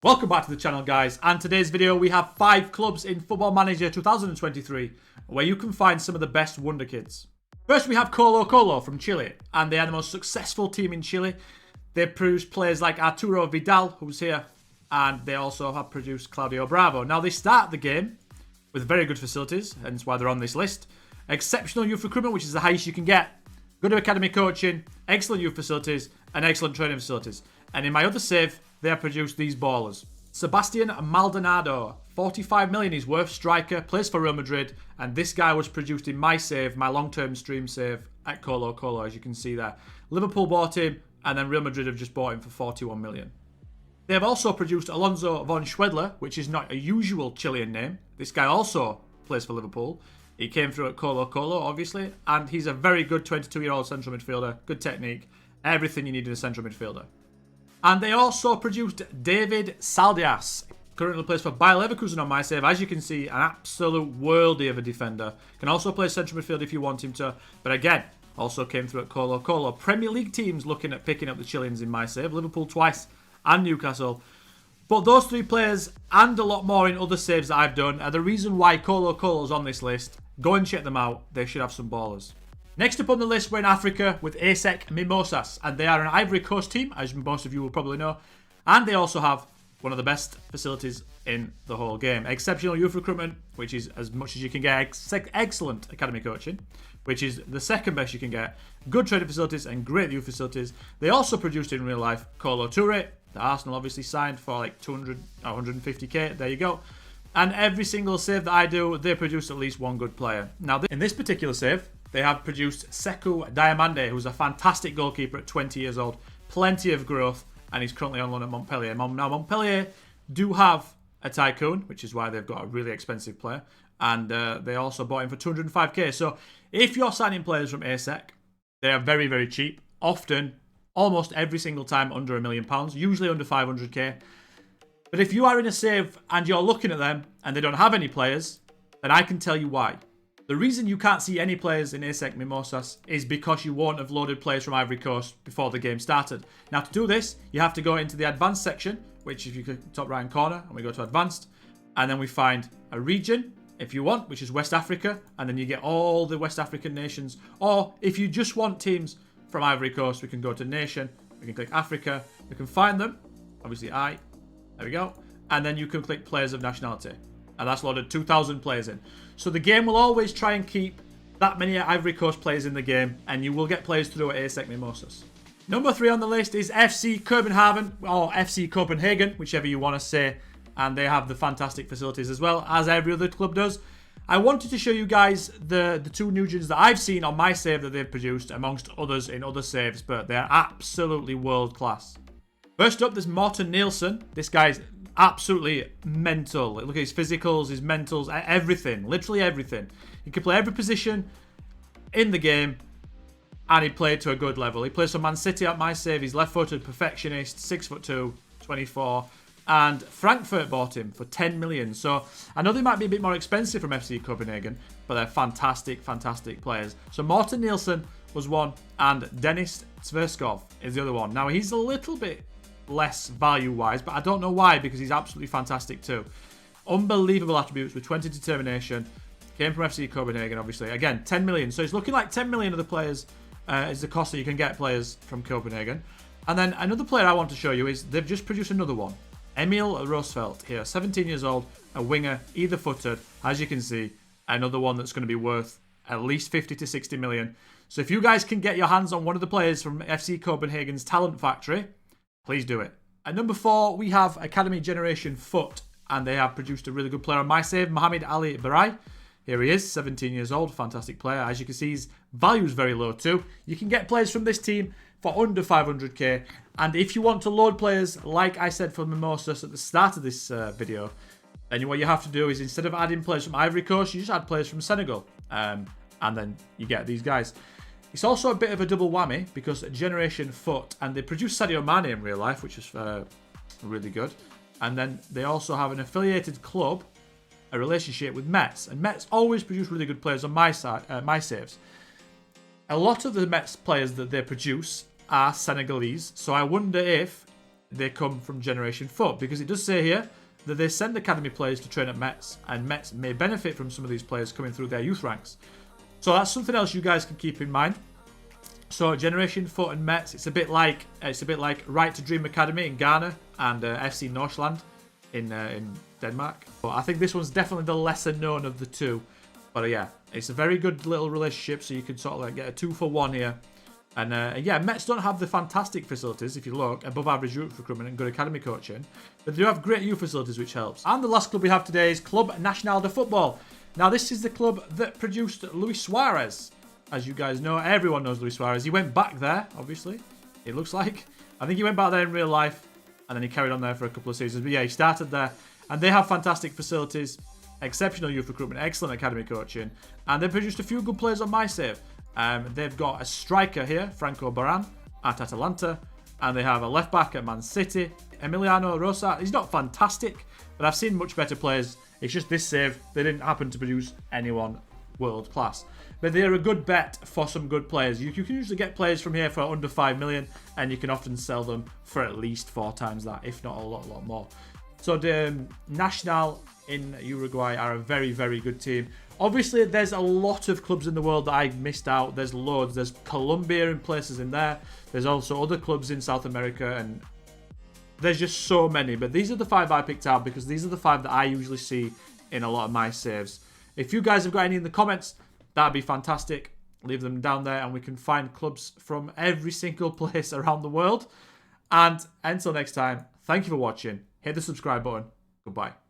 Welcome back to the channel, guys, and today's video we have 5 clubs in Football Manager 2023 where you can find some of the best wonder kids. First we have Colo Colo from Chile, and they are the most successful team in Chile. They produce players like Arturo Vidal, who's here, and they also have produced Claudio Bravo. Now they start the game with very good facilities, hence why they're on this list. Exceptional youth recruitment, which is the highest you can get. Good academy coaching, excellent youth facilities, and excellent training facilities. And in my other save, they have produced these ballers. Sebastian Maldonado, 45 million he's worth, striker, plays for Real Madrid, and this guy was produced in my save, my long-term stream save at Colo Colo, as you can see there. Liverpool bought him, and then Real Madrid have just bought him for 41 million. They have also produced Alonso von Schwedler, which is not a usual Chilean name. This guy also plays for Liverpool. He came through at Colo Colo, obviously, and he's a very good 22-year-old central midfielder, good technique, everything you need in a central midfielder. And they also produced David Saldias, currently plays for Bayer Leverkusen on my save. As you can see, an absolute worldie of a defender. Can also play central midfield if you want him to. But again, also came through at Colo Colo. Premier League teams looking at picking up the Chileans in my save. Liverpool twice and Newcastle. But those 3 players and a lot more in other saves that I've done are the reason why Colo Colo's on this list. Go and check them out. They should have some ballers. Next up on the list, we're in Africa with ASEC Mimosas, and they are an Ivory Coast team, as most of you will probably know, and they also have one of the best facilities in the whole game. Exceptional youth recruitment, which is as much as you can get, excellent academy coaching, which is the second best you can get, good training facilities and great youth facilities. They also produced in real life Colo Toure, that Arsenal obviously signed for like 150k, there you go. And every single save that I do, they produce at least one good player. Now, in this particular save, they have produced Sekou Diamande, who's a fantastic goalkeeper at 20 years old. Plenty of growth, and he's currently on loan at Montpellier. Now, Montpellier do have a tycoon, which is why they've got a really expensive player. And they also bought him for 205k. So, if you're signing players from ASEC, they are very, very cheap. Often, almost every single time under £1 million, usually under 500k. But if you are in a save and you're looking at them and they don't have any players, then I can tell you why. The reason you can't see any players in ASEC Mimosas is because you won't have loaded players from Ivory Coast before the game started. Now to do this, you have to go into the advanced section, which if you click top right hand corner and we go to advanced, and then we find a region, if you want, which is West Africa, and then you get all the West African nations. Or if you just want teams from Ivory Coast, we can go to nation, we can click Africa, we can find them, obviously there we go, and then you can click players of nationality. And that's loaded 2,000 players in. So the game will always try and keep that many Ivory Coast players in the game, and you will get players through at ASEC Mimosas. Number 3 on the list is FC Copenhagen, or FC Copenhagen, whichever you want to say. And they have the fantastic facilities as well, as every other club does. I wanted to show you guys the 2 new gens that I've seen on my save that they've produced, amongst others in other saves, but they're absolutely world class. First up, there's Morten Nielsen. This guy's absolutely mental. Look at his physicals, his mentals, everything. Literally everything. He can play every position in the game, and he played to a good level. He plays for Man City at my save. He's left-footed, perfectionist, 6'2", 24. And Frankfurt bought him for 10 million. So I know they might be a bit more expensive from FC Copenhagen, but they're fantastic, fantastic players. So Morten Nielsen was one, and Denis Tverskov is the other one. Now, he's a little bit less value-wise, but I don't know why, because he's absolutely fantastic too. Unbelievable attributes with 20 determination. Came from FC Copenhagen, obviously. Again, 10 million. So it's looking like 10 million of the players is the cost that you can get players from Copenhagen. And then another player I want to show you is they've just produced another one. Emil Roosevelt here, 17 years old, a winger, either footed. As you can see, another one that's going to be worth at least 50 to 60 million. So if you guys can get your hands on one of the players from FC Copenhagen's talent factory, please do it. At number 4, we have Academy Generation Foot, and they have produced a really good player on my save, Mohamed Ali Barai. Here he is, 17 years old, fantastic player. As you can see, his value is very low too. You can get players from this team for under 500k, and if you want to load players, like I said for Mimosas at the start of this video, then what you have to do is, instead of adding players from Ivory Coast, you just add players from Senegal, and then you get these guys. It's also a bit of a double whammy because Generation Foot, and they produce Sadio Mane in real life, which is really good. And then they also have an affiliated club, a relationship with Mets, and Mets always produce really good players on my side, my saves. A lot of the Mets players that they produce are Senegalese, so I wonder if they come from Generation Foot, because it does say here that they send academy players to train at Mets, and Mets may benefit from some of these players coming through their youth ranks. So that's something else you guys can keep in mind. So Generation Foot and Mets, it's a bit like Right to Dream Academy in Ghana and FC Nordsjælland in Denmark. But I think this one's definitely the lesser known of the two. But yeah, it's a very good little relationship, so you can sort of like get a 2-for-1 here. And yeah, Mets don't have the fantastic facilities, if you look, above average youth recruitment and good academy coaching. But they do have great youth facilities, which helps. And the last club we have today is Club Nacional de Football. Now, this is the club that produced Luis Suarez. As you guys know, everyone knows Luis Suarez. He went back there, obviously, it looks like. I think he went back there in real life, and then he carried on there for a couple of seasons. But yeah, he started there. And they have fantastic facilities, exceptional youth recruitment, excellent academy coaching. And they produced a few good players on my save. They've got a striker here, Franco Baran, at Atalanta. And they have a left-back at Man City, Emiliano Rosa. He's not fantastic, but I've seen much better players. It's just this save, they didn't happen to produce anyone world-class. But they're a good bet for some good players. You can usually get players from here for under 5 million, and you can often sell them for at least 4 times that, if not a lot more. So the Nacional in Uruguay are a very, very good team. Obviously, there's a lot of clubs in the world that I missed out. There's loads. There's Colombia and places in there. There's also other clubs in South America, and there's just so many. But these are the 5 I picked out because these are the 5 that I usually see in a lot of my saves. If you guys have got any in the comments, that'd be fantastic. Leave them down there and we can find clubs from every single place around the world. And until next time, thank you for watching. Hit the subscribe button. Goodbye.